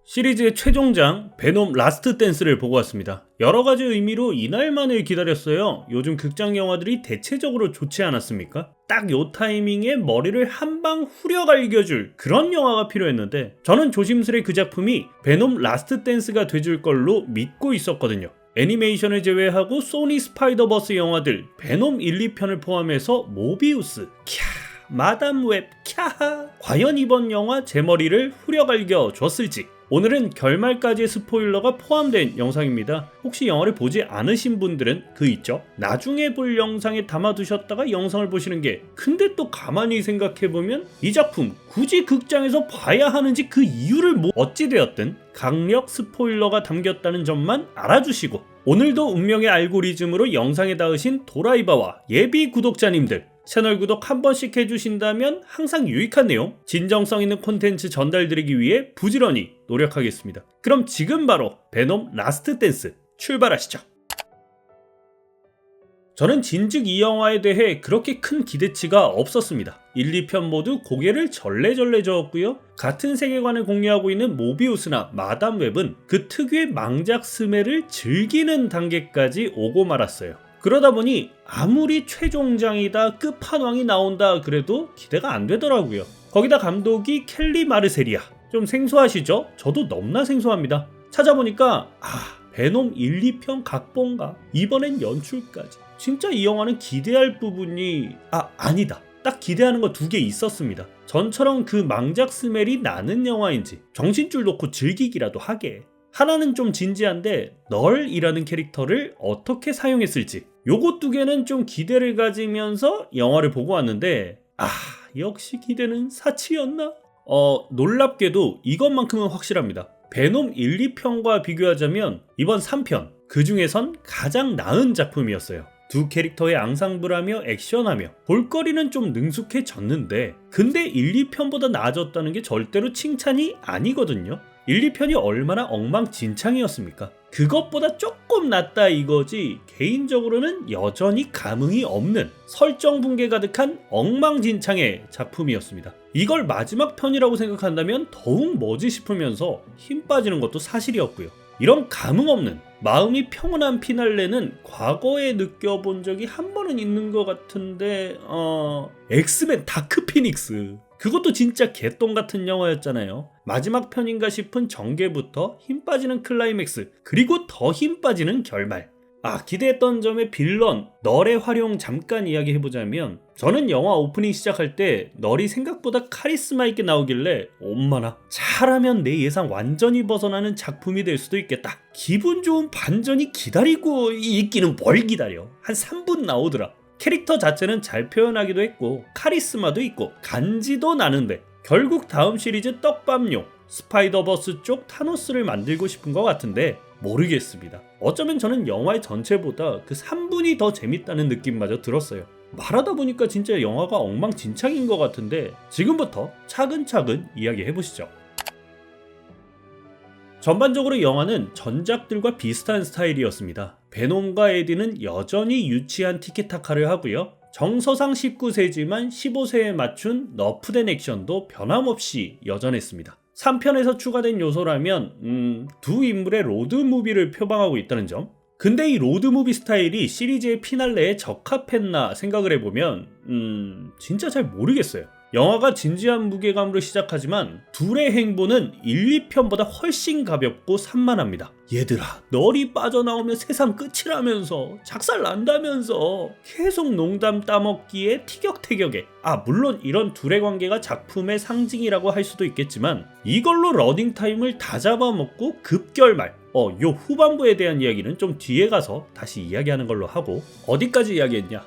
시리즈의 최종장 베놈 라스트 댄스를 보고 왔습니다. 여러가지 의미로 이날만을 기다렸어요. 요즘 극장 영화들이 대체적으로 좋지 않았습니까? 딱 요 타이밍에 머리를 한 방 후려 갈겨줄 그런 영화가 필요했는데 저는 조심스레 그 작품이 베놈 라스트 댄스가 돼줄 걸로 믿고 있었거든요. 애니메이션을 제외하고 소니 스파이더버스 영화들 베놈 1, 2편을 포함해서 모비우스, 캬, 마담 웹, 캬, 과연 이번 영화 제 머리를 후려갈겨 줬을지. 오늘은 결말까지의 스포일러가 포함된 영상입니다. 혹시 영화를 보지 않으신 분들은 그 있죠? 나중에 볼 영상에 담아두셨다가 영상을 보시는 게, 근데 또 가만히 생각해보면 이 작품 굳이 극장에서 봐야 하는지 그 이유를 어찌되었든 강력 스포일러가 담겼다는 점만 알아주시고, 오늘도 운명의 알고리즘으로 영상에 닿으신 도라이바와 예비 구독자님들, 채널 구독 한 번씩 해주신다면 항상 유익한 내용, 진정성 있는 콘텐츠 전달드리기 위해 부지런히 노력하겠습니다. 그럼 지금 바로 베놈 라스트 댄스 출발하시죠. 저는 진즉 이 영화에 대해 그렇게 큰 기대치가 없었습니다. 1, 2편 모두 고개를 절레절레 저었고요. 같은 세계관을 공유하고 있는 모비우스나 마담 웹은 그 특유의 망작 스멜을 즐기는 단계까지 오고 말았어요. 그러다 보니 아무리 최종장이다, 끝판왕이 나온다 그래도 기대가 안 되더라고요. 거기다 감독이 켈리 마르세리아, 좀 생소하시죠? 저도 너무나 생소합니다. 찾아보니까 베놈 1, 2편 각본가, 이번엔 연출까지. 진짜 이 영화는 기대할 부분이 아니다. 딱 기대하는 거 2개 있었습니다. 전처럼 그 망작 스멜이 나는 영화인지 정신줄 놓고 즐기기라도 하게. 하나는 좀 진지한데 널이라는 캐릭터를 어떻게 사용했을지, 요거 2개는 좀 기대를 가지면서 영화를 보고 왔는데 역시 기대는 사치였나? 놀랍게도 이것만큼은 확실합니다. 베놈 1, 2편과 비교하자면 이번 3편, 그 중에선 가장 나은 작품이었어요. 2 캐릭터의 앙상블하며 액션하며 볼거리는 좀 능숙해졌는데, 근데 1, 2편보다 나아졌다는 게 절대로 칭찬이 아니거든요. 1, 2편이 얼마나 엉망진창이었습니까? 그것보다 조금 낫다 이거지, 개인적으로는 여전히 감흥이 없는 설정 붕괴 가득한 엉망진창의 작품이었습니다. 이걸 마지막 편이라고 생각한다면 더욱 뭐지 싶으면서 힘 빠지는 것도 사실이었고요. 이런 감흥 없는, 마음이 평온한 피날레는 과거에 느껴본 적이 한 번은 있는 것 같은데 엑스맨 다크 피닉스, 그것도 진짜 개똥 같은 영화였잖아요. 마지막 편인가 싶은 전개부터 힘 빠지는 클라이맥스, 그리고 더 힘 빠지는 결말. 기대했던 점의 빌런 널의 활용 잠깐 이야기해보자면, 저는 영화 오프닝 시작할 때 널이 생각보다 카리스마 있게 나오길래 엄마나, 잘하면 내 예상 완전히 벗어나는 작품이 될 수도 있겠다. 기분 좋은 반전이 기다리고 있기는 뭘 기다려. 한 3분 나오더라. 캐릭터 자체는 잘 표현하기도 했고 카리스마도 있고 간지도 나는데, 결국 다음 시리즈 떡밥용 스파이더버스 쪽 타노스를 만들고 싶은 것 같은데 모르겠습니다. 어쩌면 저는 영화의 전체보다 그 3분이 더 재밌다는 느낌마저 들었어요. 말하다 보니까 진짜 영화가 엉망진창인 것 같은데 지금부터 차근차근 이야기해보시죠. 전반적으로 영화는 전작들과 비슷한 스타일이었습니다. 베놈과 에디는 여전히 유치한 티키타카를 하고요. 정서상 19세지만 15세에 맞춘 너프된 액션도 변함없이 여전했습니다. 3편에서 추가된 요소라면 2 인물의 로드무비를 표방하고 있다는 점. 근데 이 로드무비 스타일이 시리즈의 피날레에 적합했나 생각을 해보면 진짜 잘 모르겠어요. 영화가 진지한 무게감으로 시작하지만 둘의 행보는 1, 2편보다 훨씬 가볍고 산만합니다. 얘들아, 널이 빠져나오면 세상 끝이라면서, 작살 난다면서, 계속 농담 따먹기에 티격태격에. 물론 이런 둘의 관계가 작품의 상징이라고 할 수도 있겠지만 이걸로 러닝타임을 다 잡아먹고 급결말. 요 후반부에 대한 이야기는 좀 뒤에 가서 다시 이야기하는 걸로 하고, 어디까지 이야기했냐?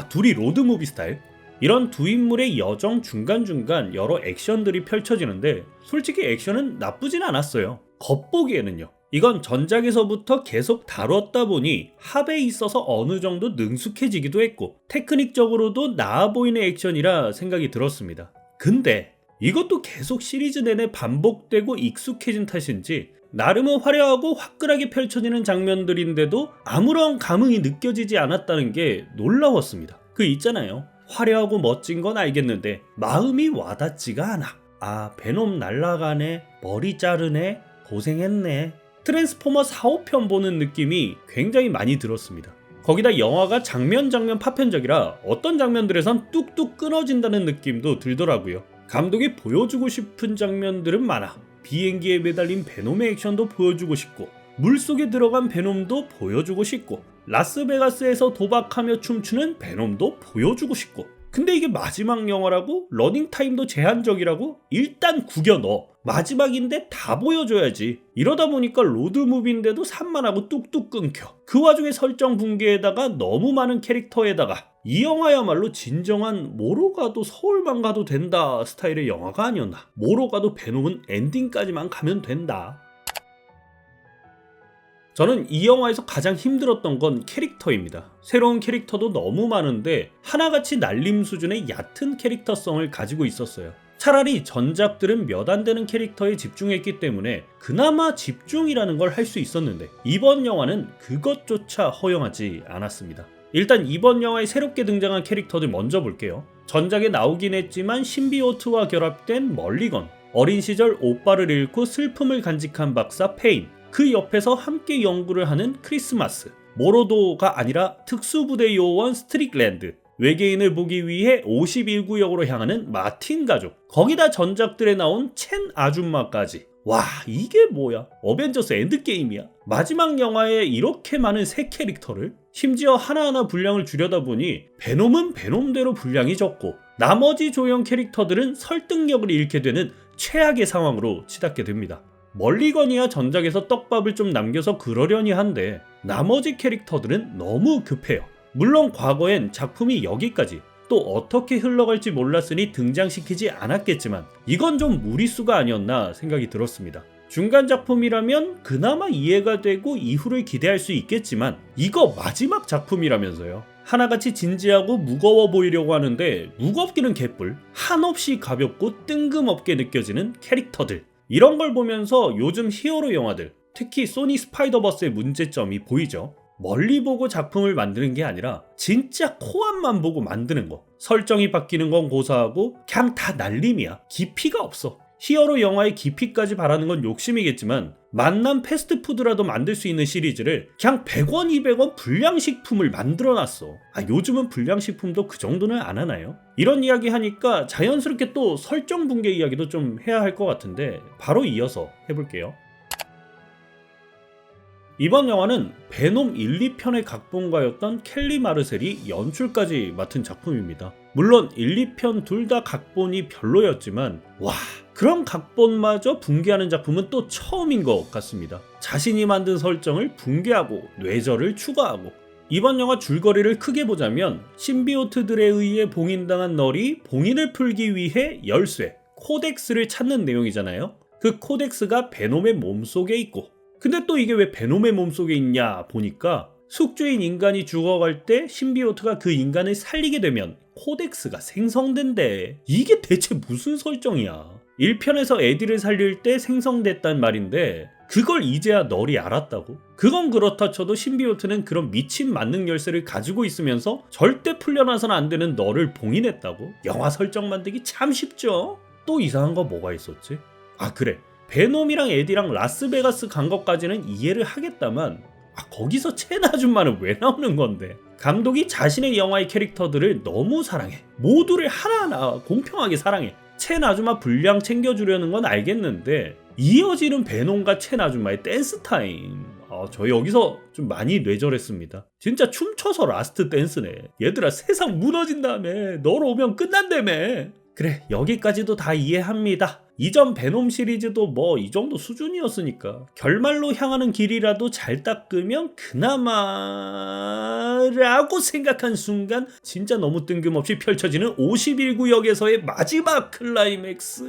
둘이 로드무비 스타일. 이런 2 인물의 여정 중간중간 여러 액션들이 펼쳐지는데 솔직히 액션은 나쁘진 않았어요. 겉보기에는요. 이건 전작에서부터 계속 다뤘다 보니 합에 있어서 어느 정도 능숙해지기도 했고 테크닉적으로도 나아 보이는 액션이라 생각이 들었습니다. 근데 이것도 계속 시리즈 내내 반복되고 익숙해진 탓인지 나름은 화려하고 화끈하게 펼쳐지는 장면들인데도 아무런 감흥이 느껴지지 않았다는 게 놀라웠습니다. 그 있잖아요. 화려하고 멋진 건 알겠는데 마음이 와닿지가 않아. 베놈 날라가네, 머리 자르네, 고생했네. 트랜스포머 4, 5편 보는 느낌이 굉장히 많이 들었습니다. 거기다 영화가 장면 파편적이라 어떤 장면들에선 뚝뚝 끊어진다는 느낌도 들더라고요. 감독이 보여주고 싶은 장면들은 많아. 비행기에 매달린 베놈의 액션도 보여주고 싶고, 물속에 들어간 베놈도 보여주고 싶고, 라스베가스에서 도박하며 춤추는 베놈도 보여주고 싶고, 근데 이게 마지막 영화라고? 러닝타임도 제한적이라고? 일단 구겨 넣어. 마지막인데 다 보여줘야지. 이러다 보니까 로드무비인데도 산만하고 뚝뚝 끊겨. 그 와중에 설정 붕괴에다가 너무 많은 캐릭터에다가 이 영화야말로 진정한 뭐로 가도 서울만 가도 된다 스타일의 영화가 아니었나. 뭐로 가도 베놈은 엔딩까지만 가면 된다. 저는 이 영화에서 가장 힘들었던 건 캐릭터입니다. 새로운 캐릭터도 너무 많은데 하나같이 날림 수준의 얕은 캐릭터성을 가지고 있었어요. 차라리 전작들은 몇 안 되는 캐릭터에 집중했기 때문에 그나마 집중이라는 걸 할 수 있었는데, 이번 영화는 그것조차 허용하지 않았습니다. 일단 이번 영화에 새롭게 등장한 캐릭터들 먼저 볼게요. 전작에 나오긴 했지만 신비오트와 결합된 멀리건, 어린 시절 오빠를 잃고 슬픔을 간직한 박사 페인, 그 옆에서 함께 연구를 하는 크리스마스, 모로도가 아니라 특수부대 요원 스트릭랜드, 외계인을 보기 위해 51구역으로 향하는 마틴 가족, 거기다 전작들에 나온 첸 아줌마까지. 와, 이게 뭐야? 어벤져스 엔드게임이야? 마지막 영화에 이렇게 많은 새 캐릭터를? 심지어 하나하나 분량을 줄여다보니 베놈은 베놈대로 분량이 적고 나머지 조형 캐릭터들은 설득력을 잃게 되는 최악의 상황으로 치닫게 됩니다. 멀리건이야 전작에서 떡밥을 좀 남겨서 그러려니 한데 나머지 캐릭터들은 너무 급해요. 물론 과거엔 작품이 여기까지, 또 어떻게 흘러갈지 몰랐으니 등장시키지 않았겠지만 이건 좀 무리수가 아니었나 생각이 들었습니다. 중간 작품이라면 그나마 이해가 되고 이후를 기대할 수 있겠지만 이거 마지막 작품이라면서요. 하나같이 진지하고 무거워 보이려고 하는데 무겁기는 개뿔, 한없이 가볍고 뜬금없게 느껴지는 캐릭터들, 이런 걸 보면서 요즘 히어로 영화들, 특히 소니 스파이더버스의 문제점이 보이죠. 멀리 보고 작품을 만드는 게 아니라 진짜 코앞만 보고 만드는 거. 설정이 바뀌는 건 고사하고 그냥 다 날림이야. 깊이가 없어. 히어로 영화의 깊이까지 바라는 건 욕심이겠지만 만남 패스트푸드라도 만들 수 있는 시리즈를 그냥 100원, 200원 불량식품을 만들어놨어. 요즘은 불량식품도 그 정도는 안 하나요? 이런 이야기 하니까 자연스럽게 또 설정 붕괴 이야기도 좀 해야 할 것 같은데 바로 이어서 해볼게요. 이번 영화는 베놈 1, 2편의 각본가였던 켈리 마르셀이 연출까지 맡은 작품입니다. 물론 1, 2편 둘 다 각본이 별로였지만 와, 그런 각본마저 붕괴하는 작품은 또 처음인 것 같습니다. 자신이 만든 설정을 붕괴하고 뇌절을 추가하고. 이번 영화 줄거리를 크게 보자면 신비오트들에 의해 봉인당한 널이 봉인을 풀기 위해 열쇠, 코덱스를 찾는 내용이잖아요. 그 코덱스가 베놈의 몸속에 있고, 근데 또 이게 왜 베놈의 몸속에 있냐 보니까 숙주인 인간이 죽어갈 때 신비오트가 그 인간을 살리게 되면 코덱스가 생성된대. 이게 대체 무슨 설정이야? 1편에서 에디를 살릴 때 생성됐단 말인데 그걸 이제야 널이 알았다고? 그건 그렇다 쳐도 신비오트는 그런 미친 만능 열쇠를 가지고 있으면서 절대 풀려나서는 안 되는 널을 봉인했다고? 영화 설정 만들기 참 쉽죠? 또 이상한 거 뭐가 있었지? 그래, 베놈이랑 에디랑 라스베가스 간 것까지는 이해를 하겠다만 거기서 첸 아줌마는 왜 나오는 건데? 감독이 자신의 영화의 캐릭터들을 너무 사랑해. 모두를 하나하나 공평하게 사랑해. 첸 아줌마 분량 챙겨주려는 건 알겠는데 이어지는 베놈과 첸 아줌마의 댄스 타임, 저 여기서 좀 많이 뇌절했습니다. 진짜 춤춰서 라스트 댄스네. 얘들아, 세상 무너진 다음에 너로 오면 끝난다며. 그래, 여기까지도 다 이해합니다. 이전 베놈 시리즈도 뭐 이 정도 수준이었으니까 결말로 향하는 길이라도 잘 닦으면 그나마 라고 생각한 순간 진짜 너무 뜬금없이 펼쳐지는 51구역에서의 마지막 클라이맥스.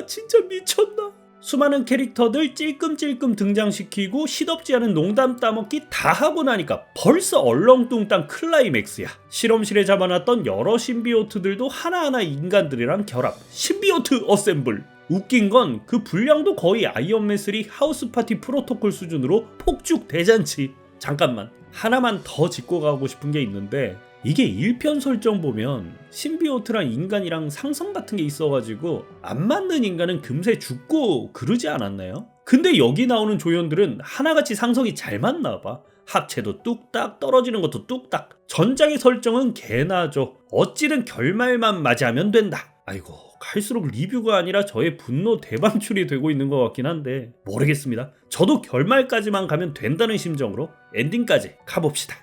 진짜 미쳤나? 수많은 캐릭터들 찔끔찔끔 등장시키고 시덥지 않은 농담 따먹기 다 하고 나니까 벌써 얼렁뚱땅 클라이맥스야. 실험실에 잡아놨던 여러 신비오트들도 하나하나 인간들이랑 결합, 신비오트 어셈블. 웃긴 건 그 분량도 거의 아이언맨 3 하우스 파티 프로토콜 수준으로 폭죽 대잔치. 잠깐만, 하나만 더 짚고 가고 싶은 게 있는데 이게 1편 설정 보면 신비오트랑 인간이랑 상성 같은 게 있어가지고 안 맞는 인간은 금세 죽고 그러지 않았나요? 근데 여기 나오는 조연들은 하나같이 상성이 잘 맞나봐. 합체도 뚝딱, 떨어지는 것도 뚝딱. 전작의 설정은 개나죠. 어찌든 결말만 맞이하면 된다. 아이고, 갈수록 리뷰가 아니라 저의 분노 대방출이 되고 있는 것 같긴 한데 모르겠습니다. 저도 결말까지만 가면 된다는 심정으로 엔딩까지 가봅시다.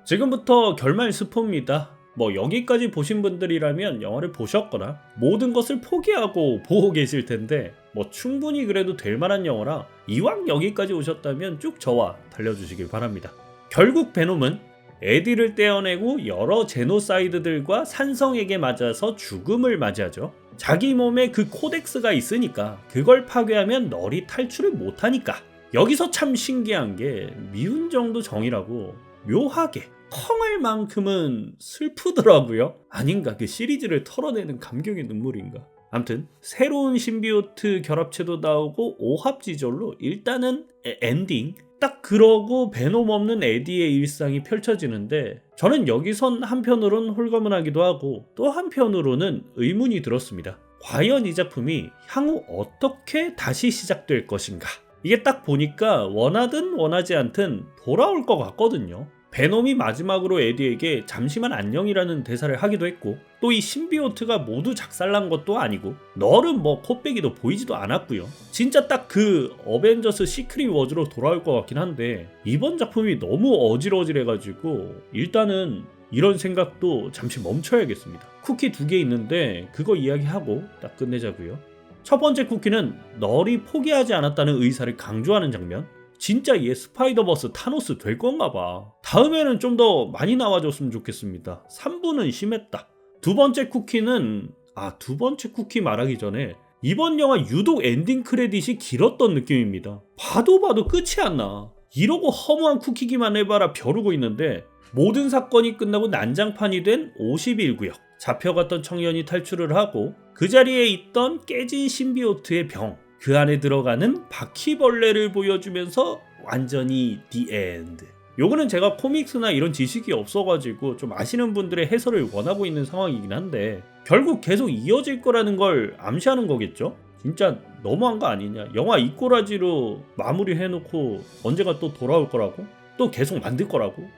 지금부터 결말 스포입니다. 여기까지 보신 분들이라면 영화를 보셨거나 모든 것을 포기하고 보고 계실 텐데 충분히 그래도 될 만한 영화라 이왕 여기까지 오셨다면 쭉 저와 달려주시길 바랍니다. 결국 베놈은 에디를 떼어내고 여러 제노사이드들과 산성에게 맞아서 죽음을 맞이하죠. 자기 몸에 그 코덱스가 있으니까 그걸 파괴하면 널이 탈출을 못하니까. 여기서 참 신기한 게 미운 정도 정이라고 묘하게 펑할 만큼은 슬프더라고요. 아닌가, 그 시리즈를 털어내는 감격의 눈물인가. 암튼 새로운 신비오트 결합체도 나오고 오합지졸로 일단은 엔딩 딱 그러고 베놈 없는 에디의 일상이 펼쳐지는데 저는 여기선 한편으론 홀가분하기도 하고 또 한편으로는 의문이 들었습니다. 과연 이 작품이 향후 어떻게 다시 시작될 것인가. 이게 딱 보니까 원하든 원하지 않든 돌아올 것 같거든요. 베놈이 마지막으로 에디에게 잠시만 안녕이라는 대사를 하기도 했고 또 이 신비오트가 모두 작살난 것도 아니고 널은 코빼기도 보이지도 않았고요. 진짜 딱 그 어벤져스 시크릿 워즈로 돌아올 것 같긴 한데 이번 작품이 너무 어질어질해가지고 일단은 이런 생각도 잠시 멈춰야겠습니다. 쿠키 2개 있는데 그거 이야기하고 딱 끝내자고요. 첫 번째 쿠키는 널이 포기하지 않았다는 의사를 강조하는 장면. 진짜 얘 스파이더버스 타노스 될 건가 봐. 다음에는 좀 더 많이 나와줬으면 좋겠습니다. 3부는 심했다. 두 번째 쿠키는 두 번째 쿠키 말하기 전에 이번 영화 유독 엔딩 크레딧이 길었던 느낌입니다. 봐도 끝이 안 나. 이러고 허무한 쿠키기만 해봐라 벼르고 있는데 모든 사건이 끝나고 난장판이 된 51구역. 잡혀갔던 청년이 탈출을 하고 그 자리에 있던 깨진 신비오트의 병. 그 안에 들어가는 바퀴벌레를 보여주면서 완전히 The End. 요거는 제가 코믹스나 이런 지식이 없어가지고 좀 아시는 분들의 해설을 원하고 있는 상황이긴 한데 결국 계속 이어질 거라는 걸 암시하는 거겠죠? 진짜 너무한 거 아니냐. 영화 이 꼬라지로 마무리해놓고 언젠가 또 돌아올 거라고? 또 계속 만들 거라고?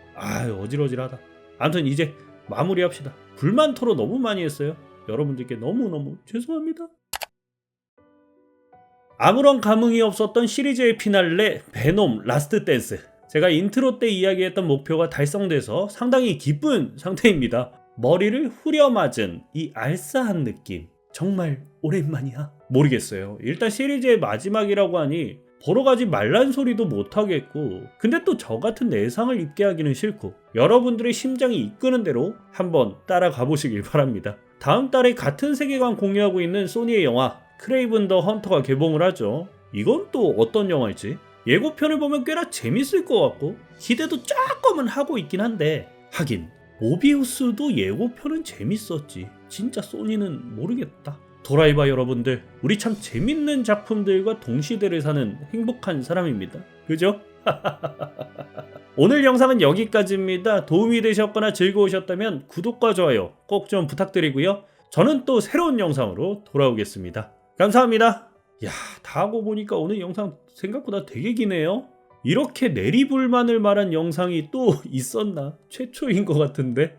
어질어질하다. 아무튼 이제 마무리합시다. 불만 토로 너무 많이 했어요. 여러분들께 너무너무 죄송합니다. 아무런 감흥이 없었던 시리즈의 피날레 베놈 라스트 댄스. 제가 인트로 때 이야기했던 목표가 달성돼서 상당히 기쁜 상태입니다. 머리를 후려맞은 이 알싸한 느낌 정말 오랜만이야? 모르겠어요. 일단 시리즈의 마지막이라고 하니 보러 가지 말란 소리도 못하겠고 근데 또 저 같은 내상을 입게 하기는 싫고 여러분들의 심장이 이끄는 대로 한번 따라가 보시길 바랍니다. 다음 달에 같은 세계관 공유하고 있는 소니의 영화 크레이븐 더 헌터가 개봉을 하죠. 이건 또 어떤 영화일지 예고편을 보면 꽤나 재밌을 것 같고 기대도 조금은 하고 있긴 한데 하긴 모비우스도 예고편은 재밌었지. 진짜 소니는 모르겠다. 도라이바 여러분들, 우리 참 재밌는 작품들과 동시대를 사는 행복한 사람입니다. 그죠? 오늘 영상은 여기까지입니다. 도움이 되셨거나 즐거우셨다면 구독과 좋아요 꼭 좀 부탁드리고요. 저는 또 새로운 영상으로 돌아오겠습니다. 감사합니다. 다 하고 보니까 오늘 영상 생각보다 되게 기네요. 이렇게 내리불만을 말한 영상이 또 있었나? 최초인 것 같은데.